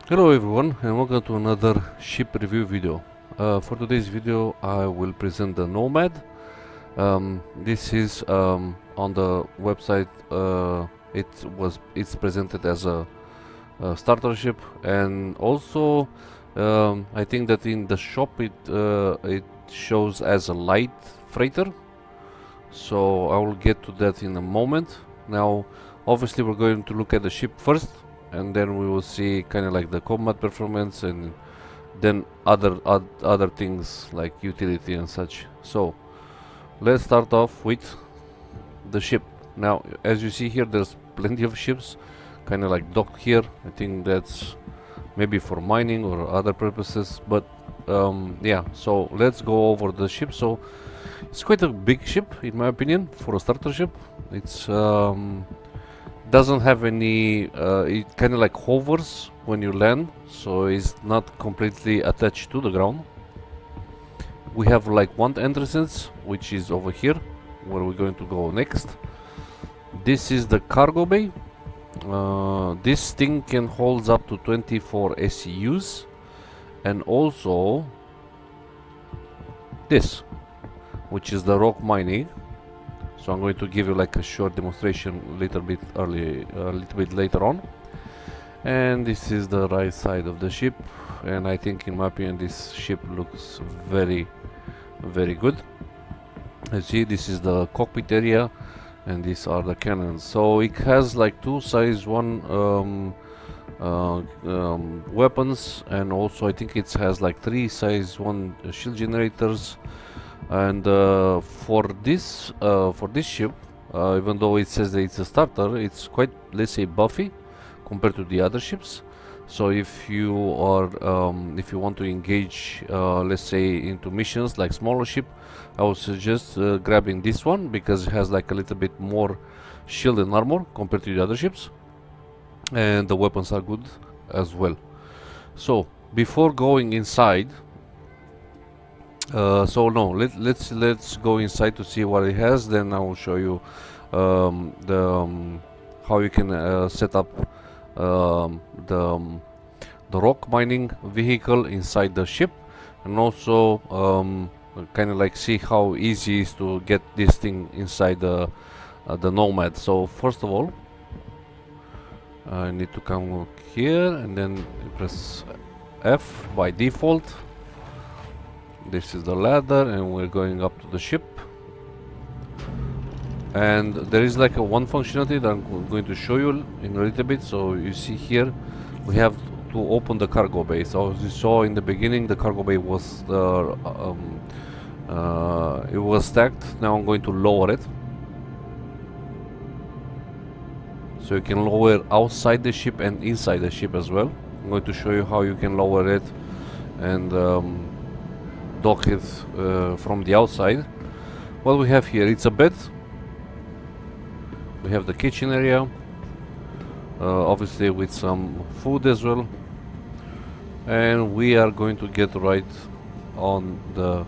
Hello everyone and welcome to another ship review video. For today's video I will present the Nomad. This is on the website. It's presented as a starter ship, and also I think that in the shop it shows as a light freighter. So I will get to that in a moment. Now obviously we're going to look at the ship first, and then we will see kind of like the combat performance, and then other things like utility and such. So let's start off with the ship. Now as you see here, there's plenty of ships kind of like docked here. I think that's maybe for mining or other purposes, but yeah, so let's go over the ship. So it's quite a big ship in my opinion for a starter ship. It's doesn't have any it kind of like hovers when you land, so it's not completely attached to the ground. We have like one entrance, which is over here where we're going to go next. This is the cargo bay. This thing can hold up to 24 SEUs, and also this, which is the rock mining. So I'm going to give you like a short demonstration a little bit later on. And this is the right side of the ship, and I think in my opinion this ship looks very good. You see, this is the cockpit area and these are the cannons. So it has like two size 1 weapons, and also I think it has like 3 size 1 shield generators. And for this ship, even though it says that it's a starter, it's quite, let's say, buffy compared to the other ships. So if you want to engage, let's say, into missions like smaller ship, I would suggest grabbing this one, because it has like a little bit more shield and armor compared to the other ships, and the weapons are good as well. So before going inside, let's go inside to see what it has. Then I will show you how you can set up the rock mining vehicle inside the ship, and also kind of like see how easy it is to get this thing inside the Nomad. So first of all, I need to come here and then press F by default. This is the ladder, and we're going up to the ship. And there is like one functionality that I'm going to show you in a little bit. So you see here, we have to open the cargo bay. So as you saw in the beginning, the cargo bay was it was stacked. Now I'm going to lower it, so you can lower outside the ship and inside the ship as well. I'm going to show you how you can lower it and dock it from the outside. What we have here, it's a bed. We have the kitchen area, obviously with some food as well, and we are going to get right on the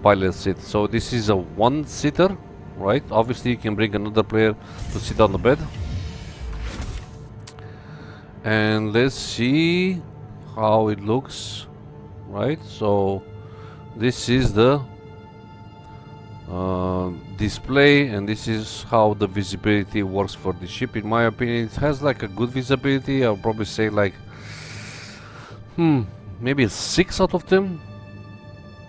pilot seat. So this is a one-seater, right? Obviously you can bring another player to sit on the bed. And let's see how it looks. Right, so this is the display, and this is how the visibility works for the ship. In my opinion, it has like a good visibility. I'll probably say like maybe a 6 out of 10.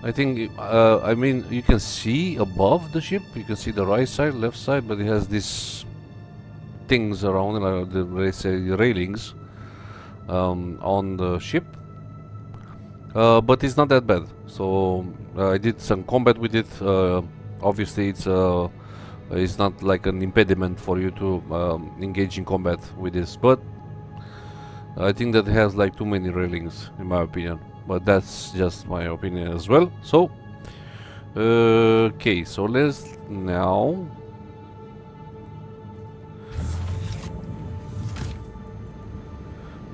I think I mean, you can see above the ship, you can see the right side, left side, but it has these things around, like let's say railings on the ship. But it's not that bad. So I did some combat with it. Obviously it's not like an impediment for you to engage in combat with this, but I think that it has like too many railings in my opinion, but that's just my opinion as well. So okay, so let's now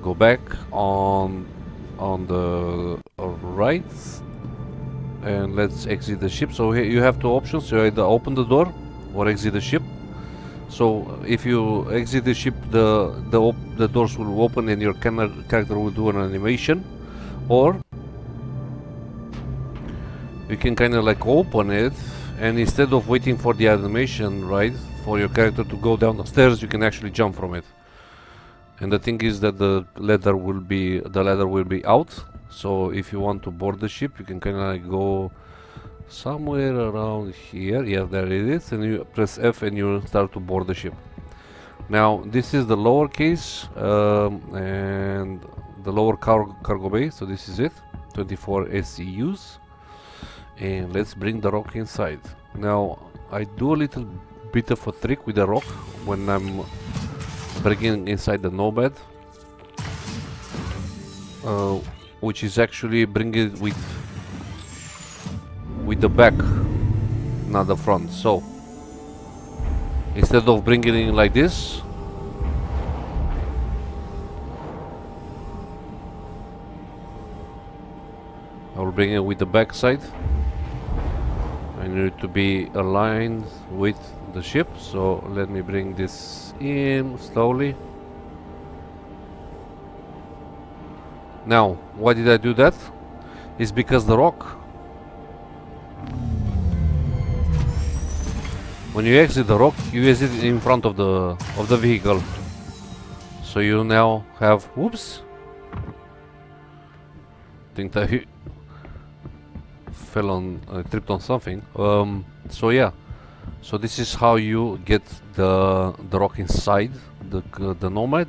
go back on the right, and let's exit the ship. So here you have two options. You either open the door or exit the ship. So if you exit the ship, the doors will open and your character will do an animation, or you can kind of like open it, and instead of waiting for the animation, right, for your character to go down the stairs, you can actually jump from it. And the thing is that the ladder will be out. So if you want to board the ship, you can kind of like go somewhere around here. Yeah, there it is, and you press F and you start to board the ship. Now this is the lower case and the lower cargo bay. So this is it, 24 SCUs. And let's bring the rock inside. Now I do a little bit of a trick with the rock when I'm bringing inside the Nomad, which is actually bring it with the back, not the front. So instead of bringing it in like this, I will bring it with the back side. I need to be aligned with the ship, so let me bring this in slowly. Now, why did I do that? It's because the rock, when you exit the rock, you exit in front of the vehicle. So you now have, whoops, think that he fell on, tripped on something. So yeah, so this is how you get the rock inside the Nomad.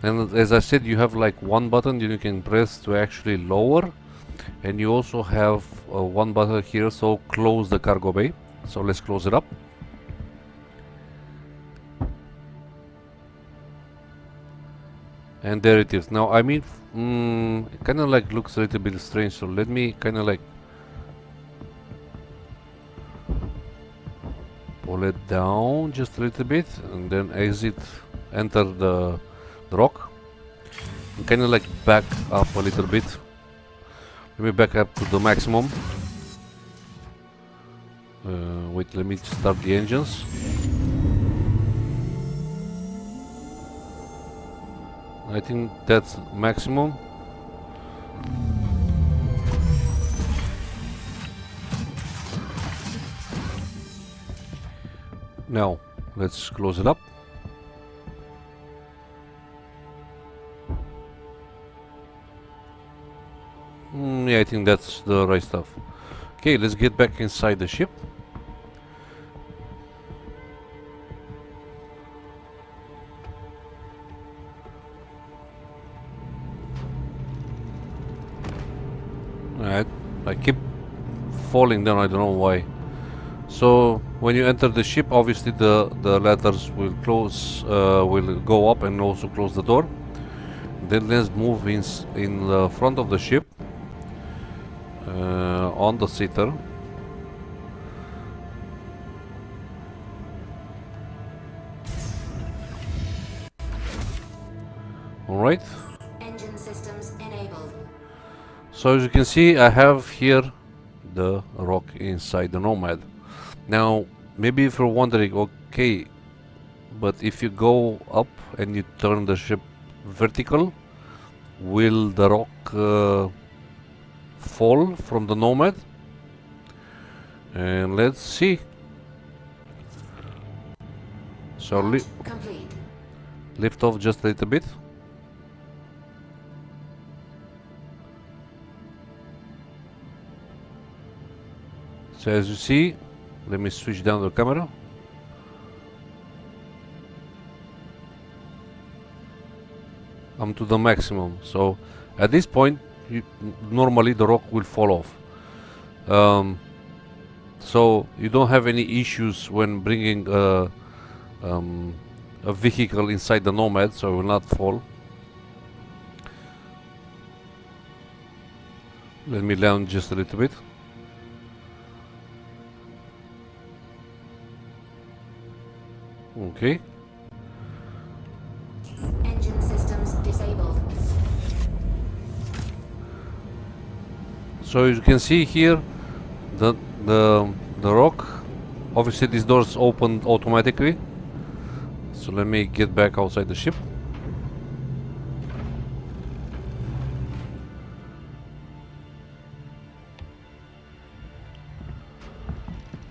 And as I said, you have like one button that you can press to actually lower, and you also have one button here, so close the cargo bay. So let's close it up. And there it is. Now I mean, it kind of like looks a little bit strange, so let me kind of like pull it down just a little bit and then exit, enter the rock, and kind of like back up a little bit. Let me back up to the maximum. Wait, let me start the engines. I think that's maximum. Now let's close it up. Yeah, I think that's the right stuff. Okay, let's get back inside the ship. Alright, I keep falling down, I don't know why. So when you enter the ship, obviously the ladders will close, will go up and also close the door. Then let's move in the front of the ship, on the seater. Alright. Engine systems enabled. So as you can see, I have here the rock inside the Nomad. Now, maybe if you're wondering, okay, but if you go up and you turn the ship vertical, will the rock fall from the Nomad? And let's see. So lift off just a little bit. So as you see, let me switch down the camera. I'm to the maximum. So at this point, normally the rock will fall off. So you don't have any issues when bringing a vehicle inside the Nomad, so it will not fall. Let me land just a little bit. Okay. Engine systems disabled. So you can see here the rock. Obviously these doors opened automatically. So let me get back outside the ship.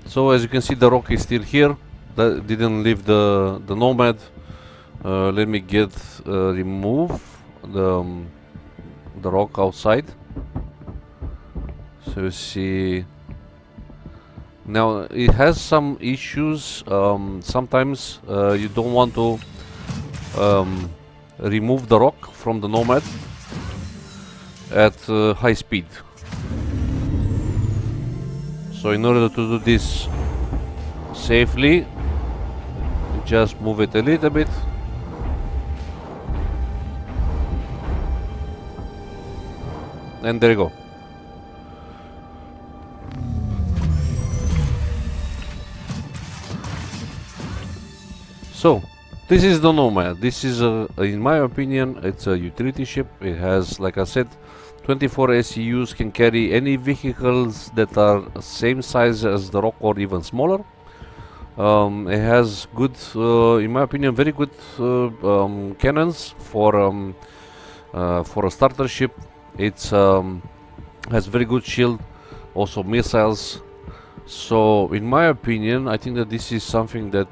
So as you can see, the rock is still here. That didn't leave the Nomad. Let me remove the rock outside. So you see, now it has some issues. Sometimes you don't want to remove the rock from the Nomad at high speed. So in order to do this safely, just move it a little bit. And there you go. So this is the Nomad. This is in my opinion, it's a utility ship. It has, like I said, 24 SEUs, can carry any vehicles that are same size as the rock or even smaller. It has good, in my opinion, very good cannons for a starter ship. It's has very good shield, also missiles. So in my opinion, I think that this is something that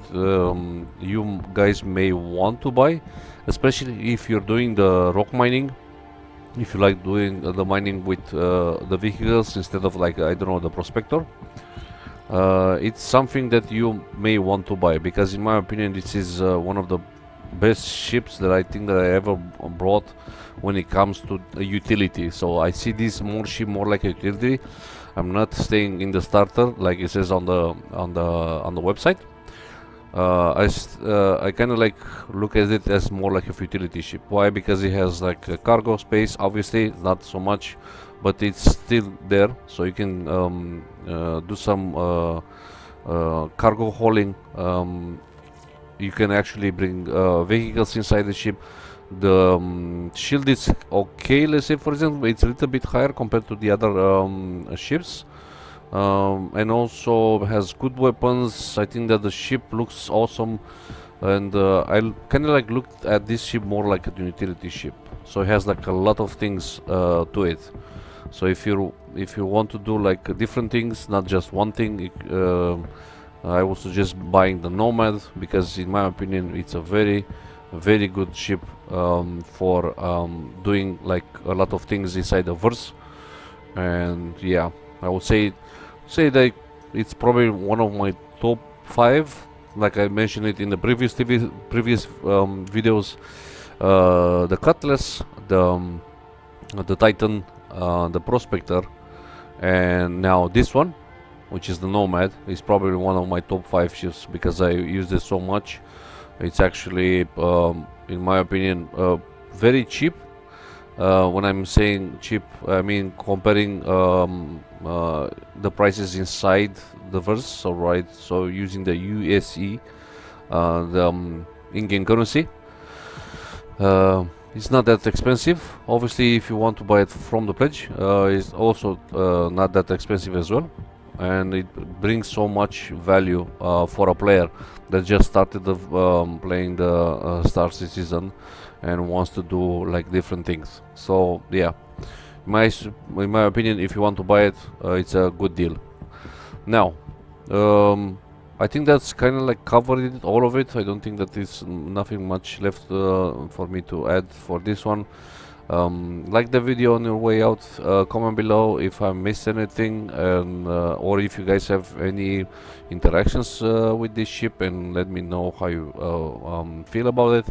you guys may want to buy, especially if you're doing the rock mining. If you like doing the mining with the vehicles instead of, like, I don't know, the prospector, it's something that you may want to buy, because in my opinion this is one of the best ships that I think that I ever brought when it comes to utility. So I see this ship more like a utility. I'm not staying in the starter like it says on the website. I kind of like look at it as more like a utility ship. Why? Because it has like a cargo space, obviously not so much, but it's still there, so you can do some cargo hauling. You can actually bring vehicles inside the ship. The shield is okay, let's say, for example, it's a little bit higher compared to the other ships. And also has good weapons. I think that the ship looks awesome, and I kind of like looked at this ship more like a utility ship. So it has like a lot of things to it. So if you want to do like different things, not just one thing, I would suggest buying the Nomad, because in my opinion it's a very good ship for doing like a lot of things inside the verse. And yeah, I would say that it's probably one of my top 5, like I mentioned it in the previous videos. The Cutlass, the Titan, the Prospector, and now this one, which is the Nomad, is probably one of my top 5 ships, because I use it so much. It's actually, in my opinion, very cheap. When I'm saying cheap, I mean comparing the prices inside the verse. So right, so using the USE, the in-game currency, it's not that expensive. Obviously, if you want to buy it from the pledge, it's also not that expensive as well, and it brings so much value for a player that just started playing the Star Citizen and wants to do like different things. So yeah, in my opinion, if you want to buy it, it's a good deal. Now, I think that's kind of like covered it, all of it. I don't think that there's nothing much left for me to add for this one. Like the video on your way out, comment below if I missed anything, and or if you guys have any interactions with this ship, and let me know how you feel about it.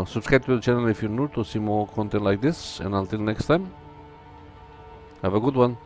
Subscribe to the channel if you're new to see more content like this, and until next time, have a good one.